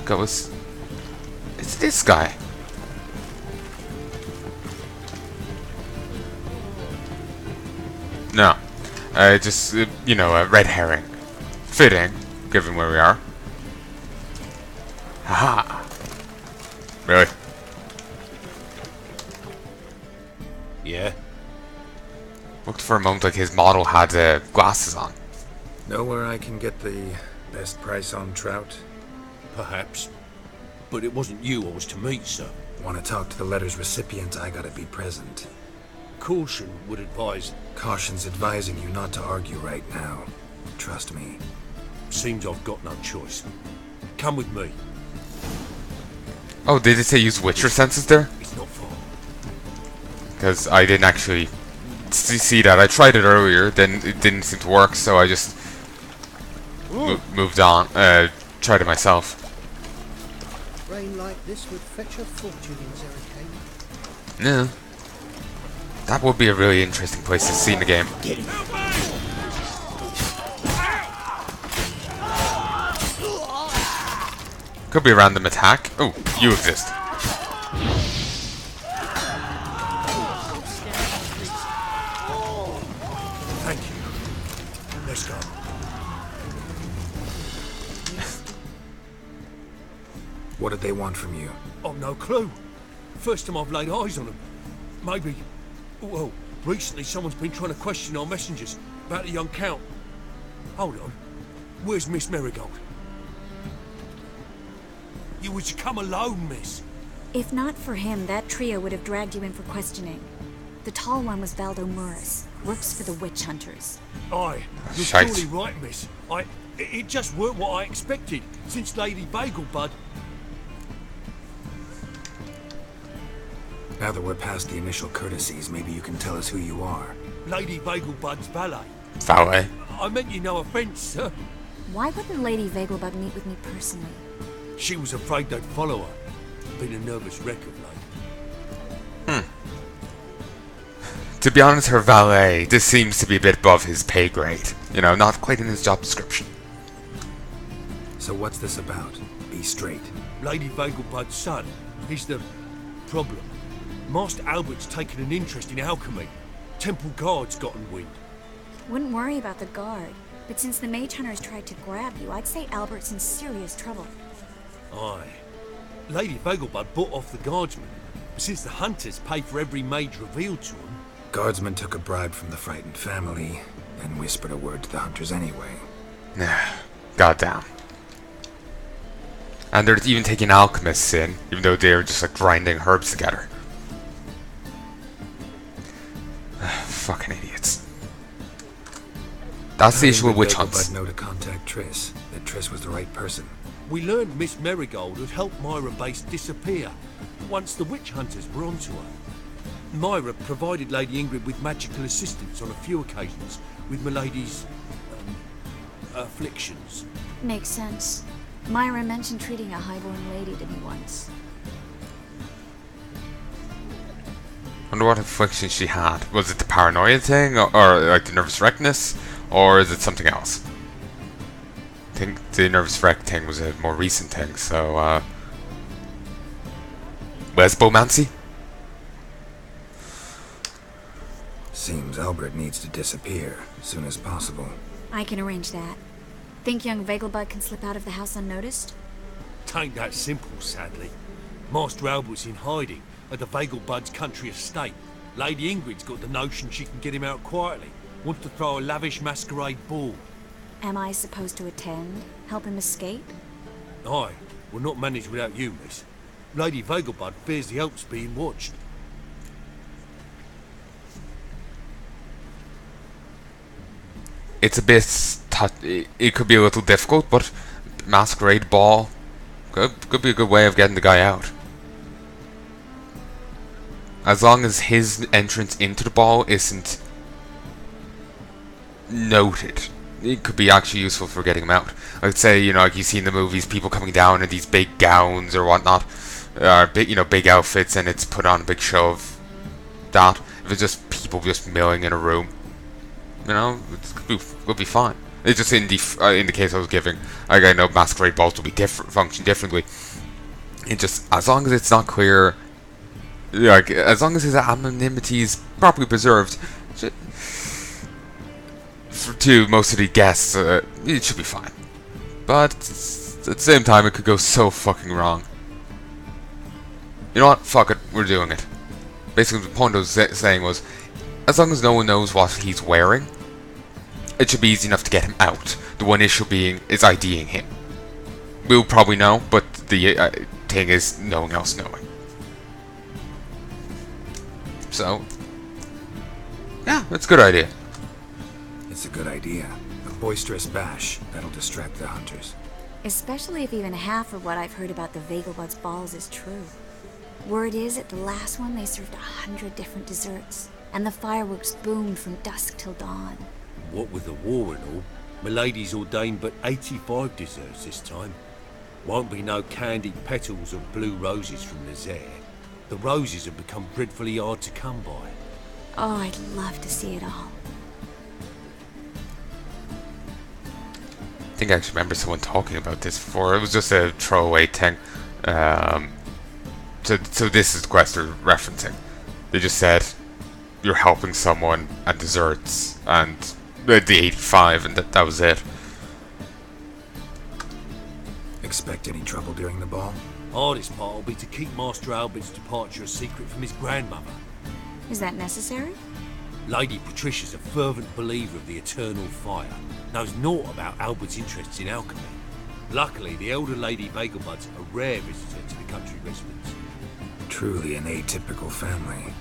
goes. It's this guy. No. Just, you know, a red herring. Fitting, given where we are. Haha. Really? Yeah? Looked for a moment like his model had glasses on. Know where I can get the best price on trout? Perhaps. But it wasn't you I was to meet, sir. Want to talk to the letter's recipient, I gotta be present. Caution would advise. Caution's advising you not to argue right now. Trust me. Seems I've got no choice. Come with me. Oh, did it say use Witcher senses there? It's not far. Because I didn't actually see that. I tried it earlier, then it didn't seem to work, so I just moved on. Tried it myself. Rain like this would fetch a fortune in Zerrikane. Yeah. That would be a really interesting place to see in the game. Get him. Could be a random attack. Oh, you exist. Thank you. Let's go. What did they want from you? I've no clue. First time I've laid eyes on them. Maybe... Well, recently someone's been trying to question our messengers about the young Count. Hold on. Where's Miss Marigold? You was to come alone, miss. If not for him, that trio would have dragged you in for questioning. The tall one was Valdo Muris, works for the witch hunters. Aye, you're Shite. surely right, miss. It just weren't what I expected, since Lady Vegelbud... Now that we're past the initial courtesies, maybe you can tell us who you are. Lady Vegelbud's valet. Valet. I meant you no offence, sir. Why wouldn't Lady Vegelbud meet with me personally? She was afraid they'd follow her. Been a nervous wreck of late. To be honest, her valet, this seems to be a bit above his pay grade. You know, not quite in his job description. So what's this about? Be straight. Lady Vegelbud's son, he's the problem. Master Albert's taken an interest in alchemy. Temple guards gotten wind. Wouldn't worry about the guard, but since the mage hunters tried to grab you, I'd say Albert's in serious trouble. Aye. Lady Vegelbud bought off the guardsmen, since the hunters pay for every mage revealed to them. Guardsmen took a bribe from the frightened family, and whispered a word to the hunters anyway. Goddamn. And they're even taking alchemists in, even though they're just like grinding herbs together. Fucking idiots. That's the issue with witch hunts. Vegelbud know to contact Triss, that Triss was the right person. We learned Miss Marigold had helped Myra Base disappear once the witch hunters were onto her. Myra provided Lady Ingrid with magical assistance on a few occasions with Milady's afflictions. Makes sense. Myra mentioned treating a highborn lady to me once. Wonder what affliction she had. Was it the paranoia thing, or like the nervous wreckness, or is it something else? I think the nervous wreck thing was a more recent thing, so, lesbomancy? Seems Albert needs to disappear as soon as possible. I can arrange that. Think young Vegelbud can slip out of the house unnoticed? Tain't that simple, sadly. Master Albert's in hiding at the Vegelbud's country estate. Lady Ingrid's got the notion she can get him out quietly. Wants to throw a lavish masquerade ball. Am I supposed to attend? Help him escape? Aye, we'll not manage without you, miss. Lady Vegelbud fears the Alps being watched. It's a bit... it could be a little difficult, but masquerade ball could be a good way of getting the guy out. As long as his entrance into the ball isn't noted, it could be actually useful for getting him out. I'd say, you know, like you see in the movies, people coming down in these big gowns or whatnot, big, you know, big outfits, and it's put on a big show of that. If it's just people just milling in a room, you know, it could be fine. It's just in the case I was giving. Like, I know masquerade balls will be function differently. It just, as long as it's not clear, like, as long as his anonymity is properly preserved, to most of the guests, it should be fine. But at the same time, it could go so fucking wrong. You know what? Fuck it. We're doing it. Basically, the point I was saying was, as long as no one knows what he's wearing, it should be easy enough to get him out. The one issue being is IDing him. We'll probably know, but the thing is no one else knowing. So, yeah, that's a good idea. It's a good idea. A boisterous bash that'll distract the hunters. Especially if even half of what I've heard about the Vegelbud's balls is true. Word is, at the last one they served 100 different desserts, and the fireworks boomed from dusk till dawn. What with the war and all, Milady's ordained but 85 desserts this time. Won't be no candied petals or blue roses from Nazaire. The roses have become dreadfully hard to come by. Oh, I'd love to see it all. I think I actually remember someone talking about this before. It was just a throwaway thing. So this is the quest they're referencing. They just said you're helping someone and desserts and the 85, and that was it. Expect any trouble during the ball? Hardest part will be to keep Master Albert's departure a secret from his grandmother. Is that necessary? Lady Patricia's a fervent believer of the eternal fire. Knows naught about Albert's interests in alchemy. Luckily, the elder Lady Vegelbud's a rare visitor to the country residence. Truly an atypical family.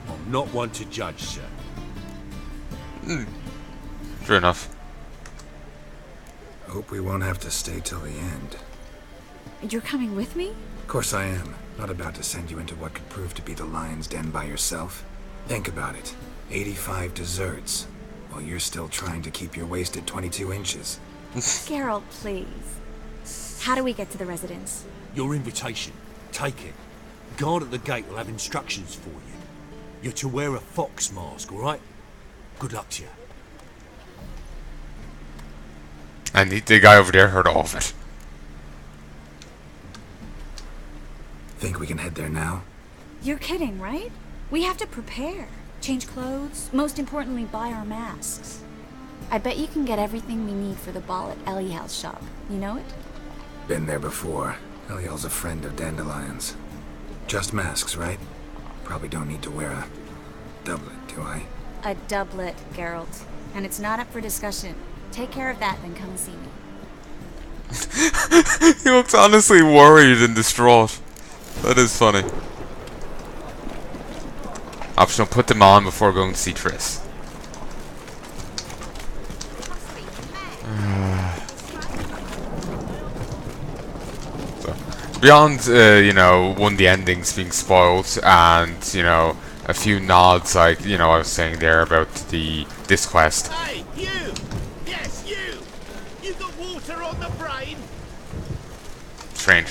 I'm not one to judge, sir. True enough. Hope we won't have to stay till the end. You're coming with me? Of course I am. Not about to send you into what could prove to be the lion's den by yourself. Think about it. 85 desserts, while you're still trying to keep your waist at 22 inches. Geralt, please. How do we get to the residence? Your invitation. Take it. Guard at the gate will have instructions for you. You're to wear a fox mask, alright? Good luck to you. And the guy over there heard all of it. Think we can head there now? You're kidding, right? We have to prepare. Change clothes. Most importantly, buy our masks. I bet you can get everything we need for the ball at Eliel's shop. You know it? Been there before. Eliel's a friend of Dandelion's. Just masks, right? Probably don't need to wear a doublet, do I? A doublet, Geralt. And it's not up for discussion. Take care of that, then come and see me. He looks honestly worried and distraught. That is funny. Optional, put them on before going to see Triss. So, beyond, you know, one of the endings being spoiled, and, you know, a few nods, like, you know, I was saying there about this quest. Hey, you! Yes, you! You got water on the brain? Strange.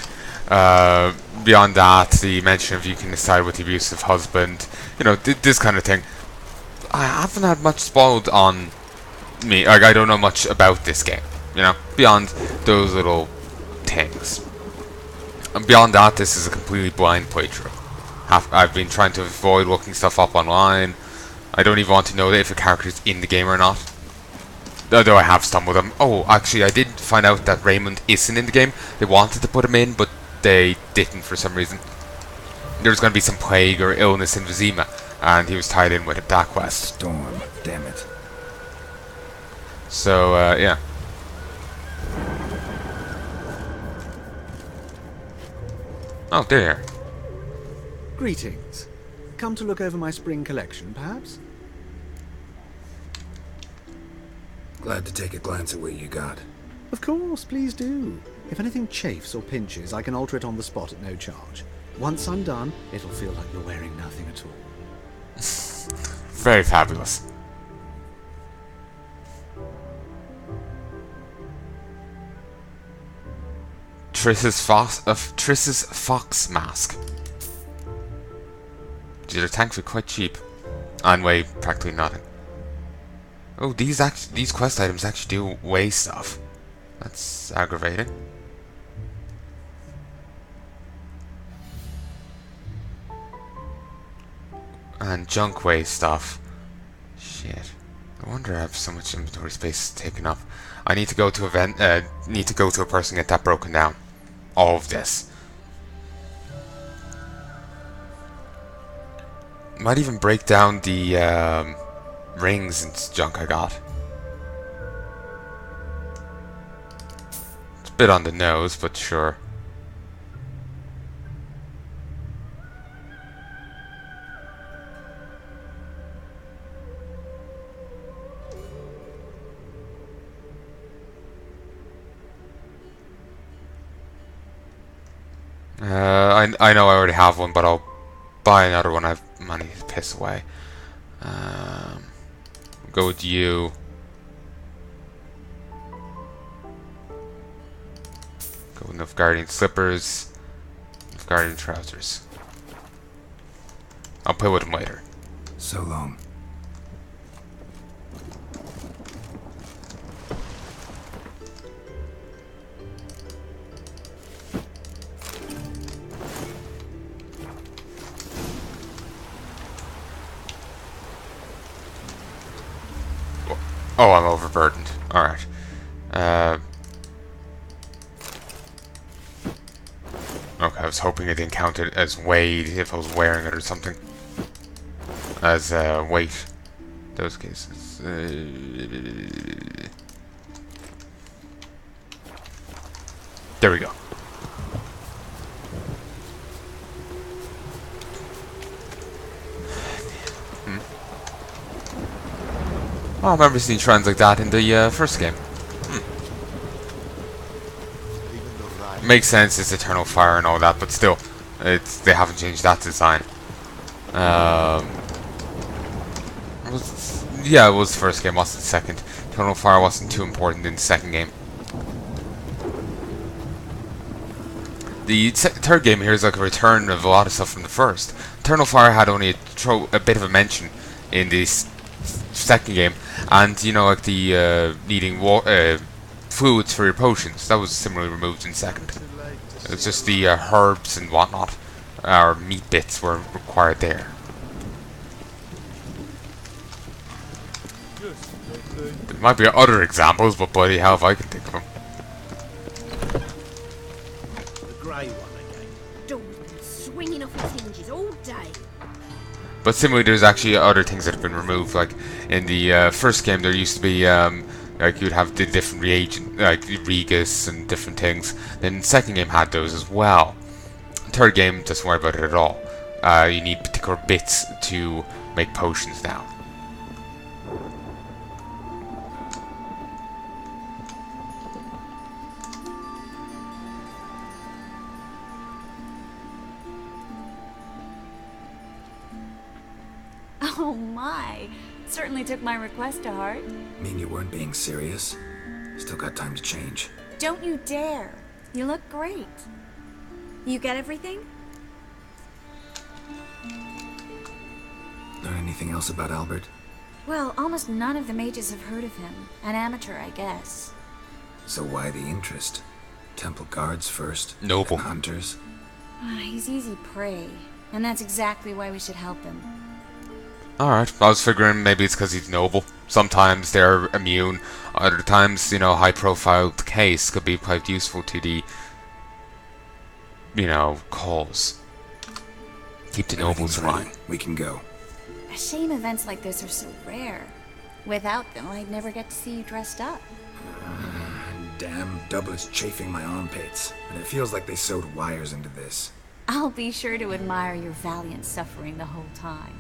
Beyond that, the mention of you can decide with the abusive husband, you know, this kind of thing. I haven't had much spoiled on me. Like, I don't know much about this game, you know, beyond those little things. And beyond that, this is a completely blind playthrough. I've been trying to avoid looking stuff up online. I don't even want to know if a character is in the game or not. Although I have stumbled them. Oh, actually, I did find out that Raymond isn't in the game. They wanted to put him in, but they didn't for some reason. There was going to be some plague or illness in Vizima, and he was tied in with that quest. Storm, damn it. So, yeah. Oh, there. Greetings. Come to look over my spring collection, perhaps? Glad to take a glance at what you got. Of course, please do. If anything chafes or pinches, I can alter it on the spot at no charge. Once I'm done, it'll feel like you're wearing nothing at all. Very fabulous. Triss's fox mask. These are thankfully quite cheap and weigh practically nothing. Oh, these quest items actually do weigh stuff. That's aggravating. And junk weighs stuff. Shit. No wonder I have so much inventory space taken up. I need to go to a person and get that broken down. All of this. Might even break down the rings and junk I got. It's a bit on the nose, but sure. I know I already have one, but I'll buy another one. I have money to piss away. Go with you. Go with Nilfgaardian slippers. Nilfgaardian trousers. I'll play with them later. So long. Oh, I'm overburdened. Alright. Okay, I was hoping it didn't count it as weight if I was wearing it or something. As weight. Those cases. There we go. Oh, I remember seeing shrines like that in the first game. Makes sense, it's eternal fire and all that, but still, they haven't changed that design. It was the first game, wasn't the second. Eternal fire wasn't too important in the second game. The third game here is like a return of a lot of stuff from the first. Eternal fire had only a bit of a mention in the second game, and you know, like the needing fluids for your potions, that was similarly removed in second. It's just the herbs and whatnot, or meat bits, were required there. There might be other examples, but bloody hell if I can think of them. The grey one again. Door's been swinging off its hinges all day. But similarly, there's actually other things that have been removed. Like in the first game, there used to be like you'd have the different reagent, like Regus and different things. Then the second game had those as well. Third game doesn't worry about it at all. You need particular bits to make potions now. Oh my! Certainly took my request to heart. Mean you weren't being serious? Still got time to change. Don't you dare! You look great. You get everything? Learn anything else about Albert? Well, almost none of the mages have heard of him. An amateur, I guess. So why the interest? Temple guards first? Noble. And hunters? He's easy prey, and that's exactly why we should help him. Alright, I was figuring maybe it's because he's noble. Sometimes they're immune, other times, you know, high-profile case could be quite useful to the, you know, cause. Keep the nobles in line. We can go. A shame events like this are so rare. Without them, I'd never get to see you dressed up. Damn doublet's chafing my armpits, and it feels like they sewed wires into this. I'll be sure to admire your valiant suffering the whole time.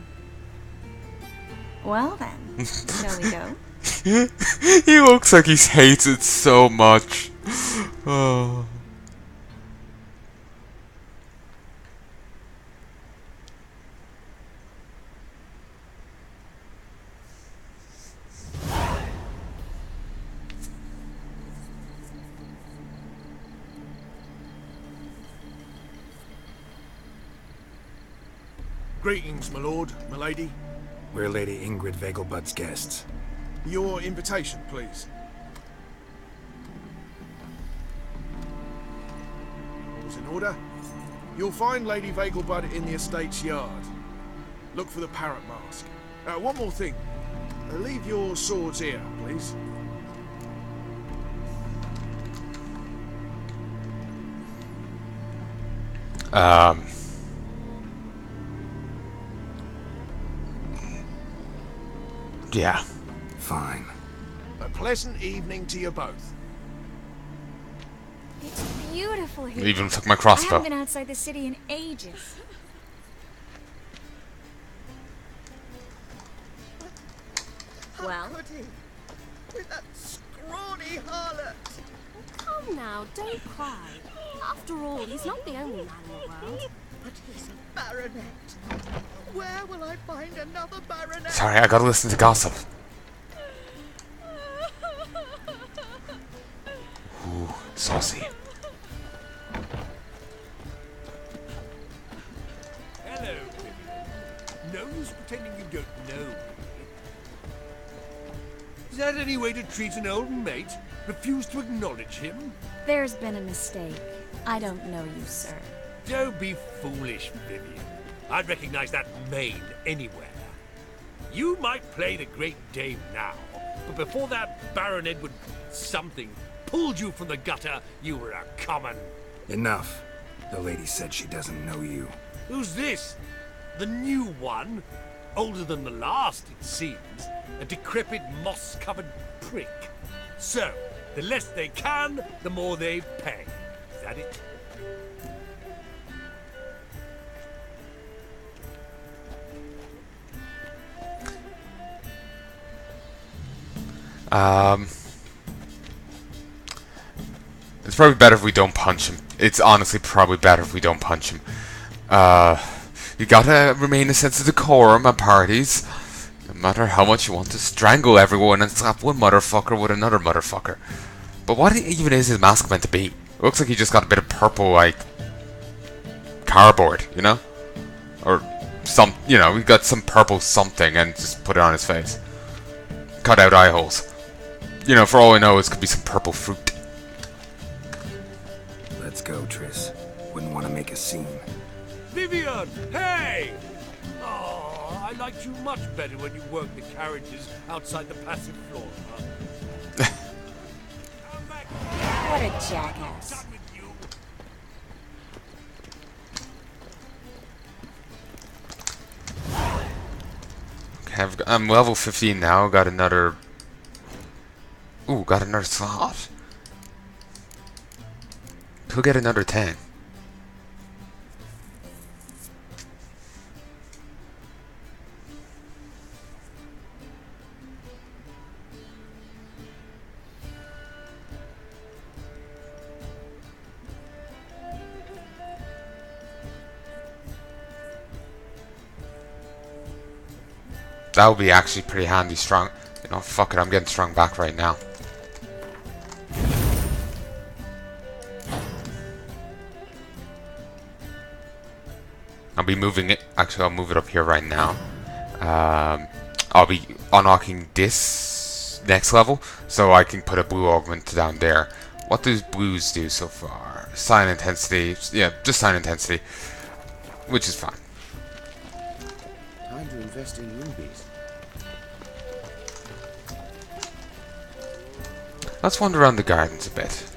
Well then, shall we go? He looks like he hates it so much. Oh. Greetings, my lord, my lady. We're Lady Ingrid Vegelbud's guests. Your invitation, please. All's in order. You'll find Lady Vegelbud in the estate's yard. Look for the parrot mask. One more thing. Leave your swords here, please. Yeah. Fine. A pleasant evening to you both. It's beautiful here. They even took my I crossbow. haven't been outside the city in ages. Well, Could he? With that scrawny harlot. Come now, don't cry. After all, he's not the only man in the world. But he's a baronet. Where will I find another baronet? Sorry, I gotta listen to gossip. Ooh, saucy. Hello, Vivian. No use pretending you don't know me. Is that any way to treat an old mate? Refuse to acknowledge him? there's been a mistake. I don't know you, sir. Don't be foolish, Vivian. I'd recognize that mane anywhere. You might play the Great Dame now, but before that Baron Edward something pulled you from the gutter, you were a common... Enough. The lady said she doesn't know you. Who's this? The new one? Older than the last, it seems. A decrepit, moss-covered prick. So, the less they can, the more they pay. Is that it? It's probably better if we don't punch him. It's honestly probably better if we don't punch him. You gotta remain a sense of decorum at parties. No matter how much you want to strangle everyone and slap one motherfucker with another motherfucker. But what even is his mask meant to be? It looks like he just got a bit of purple, like, cardboard, you know? Or some, you know, he got some purple something and just put it on his face. Cut out eye holes. You know, for all I know, it could be some purple fruit. Let's go, Triss. Wouldn't want to make a scene. Vivian! Hey! Oh, I liked you much better when you worked the carriages outside the passive floor, huh? Come back. What a jackass. Done with you. Okay, I'm level 15 now. Got another... Ooh, got another slot. Could get another 10. That would be actually pretty handy. Strong. You know, fuck it. I'm getting strong back right now. I'll be moving it. Actually, I'll move it up here right now. I'll be unlocking this next level, so I can put a blue augment down there. What does blues do so far? Sign intensity. Yeah, just sign intensity, which is fine. Time to invest in rubies. Let's wander around the gardens a bit.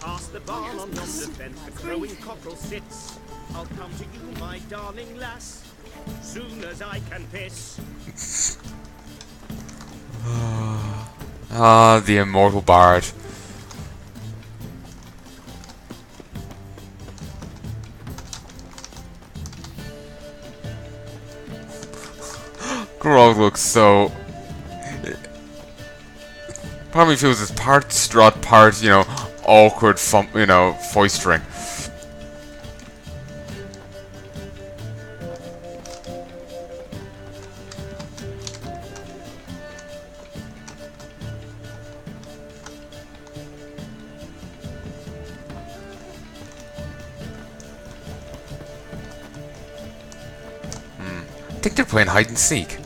Past the barn on yonder fence, the crowing cockerel sits. I'll come to you, my darling lass, soon as I can piss. Ah, the immortal bard. Grog looks so... Part of me feels it's part strut, part, you know, awkward, you know, foistering. think they're playing hide and seek.